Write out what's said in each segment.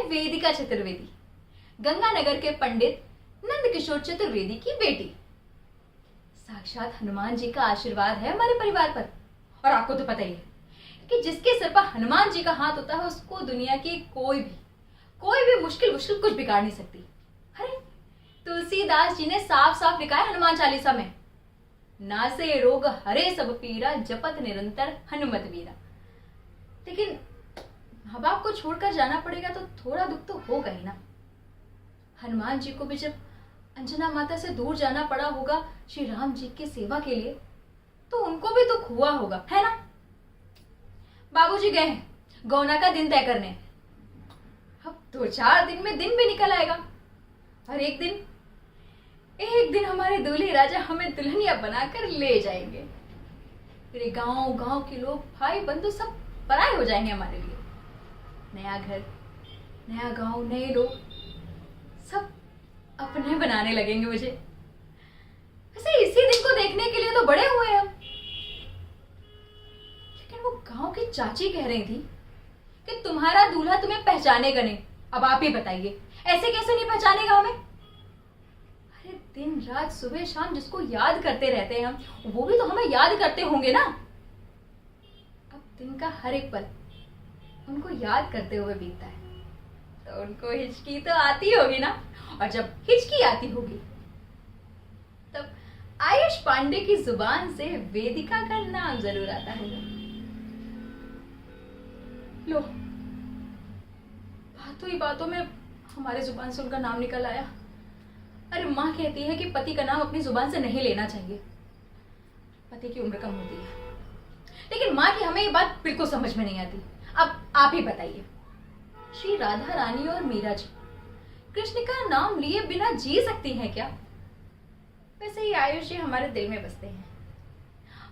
वेदिका चतुर्वेदी, गंगानगर के पंडित नंदकिशोर चतुर्वेदी की बेटी। साक्षात हनुमान जी का आशीर्वाद है हमारे परिवार पर। और आपको तो पता ही है कि जिसके सिर पर हनुमान जी का हाथ होता है उसको दुनिया की कोई भी मुश्किल कुछ बिगाड़ नहीं सकती। अरे तुलसीदास जी ने साफ साफ लिखा है हनुमान चालीसा में, नासे रोग हरे सब पीरा जपत निरंतर हनुमत वीरा। लेकिन माँ बाप को छोड़कर जाना पड़ेगा तो थोड़ा दुख तो होगा ही ना। हनुमान जी को भी जब अंजना माता से दूर जाना पड़ा होगा श्री राम जी की सेवा के लिए, तो उनको भी दुख हुआ होगा, है ना। बाबूजी गए हैं गौना का दिन तय करने। अब 2-4 दिन में दिन भी निकल आएगा और एक दिन हमारे दूल्हे राजा हमें दुल्हनिया बनाकर ले जाएंगे। फिर गांव गांव के लोग भाई बंधु सब पराए हो जाएंगे हमारे लिए। नया घर, नया गांव, नए लोग, सब अपने बनाने लगेंगे मुझे। वैसे इसी दिन को देखने के लिए तो बड़े हुए हम। लेकिन वो गांव की चाची कह रही थी कि तुम्हारा दूल्हा तुम्हें पहचानेगा नहीं। अब आप ही बताइए, ऐसे कैसे नहीं पहचानेगा हमें। अरे दिन रात सुबह शाम जिसको याद करते रहते हैं हम, वो भी तो हमें याद करते होंगे ना। अब दिन का हर एक पल उनको याद करते हुए बीतता है तो उनको हिचकी तो आती होगी ना। और जब हिचकी आती होगी तब आयुष पांडे की जुबान से वेदिका का नाम जरूर आता होगा। लो, बातों में हमारे जुबान से उनका नाम निकल आया। अरे माँ कहती है कि पति का नाम अपनी जुबान से नहीं लेना चाहिए, पति की उम्र कम होती है। लेकिन माँ की हमें ये बात बिल्कुल समझ में नहीं आती। अब आप ही बताइए, श्री राधा रानी और मीरा जी कृष्ण का नाम लिए बिना जी सकती हैं क्या? वैसे ही आयुष जी हमारे दिल में बसते हैं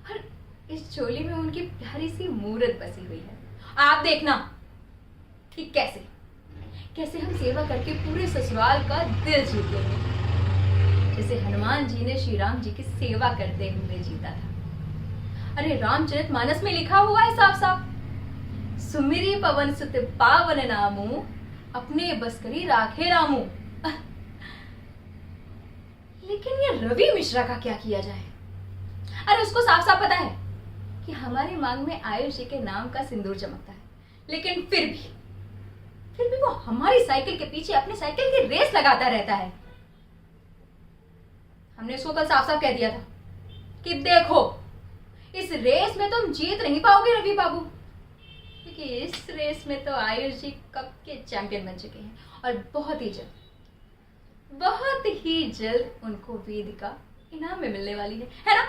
और इस झोली में उनकी प्यारी सी मूरत बसी हुई है। आप देखना कि कैसे हम सेवा करके पूरे ससुराल का दिल जीत लेंगे, जैसे हनुमान जी ने श्री राम जी की सेवा करते हुए जीता था। अरे रामचरितमानस में लिखा हुआ है साफ साफ, सुमिरी पवन सुत पावन नामू अपने बस करी राखे रामू। लेकिन ये रवि मिश्रा का क्या किया जाए। अरे उसको साफ साफ पता है कि हमारी मांग में आयुष जी के नाम का सिंदूर चमकता है, लेकिन फिर भी वो हमारी साइकिल के पीछे अपनी साइकिल की रेस लगाता रहता है। हमने उसको कल साफ साफ कह दिया था कि देखो, इस रेस में तुम जीत नहीं पाओगे रवि बाबू, क्योंकि इस रेस में तो आयुष जी कप के चैंपियन बन चुके हैं और बहुत ही जल्द उनको वेदिका इनाम में मिलने वाली है ना।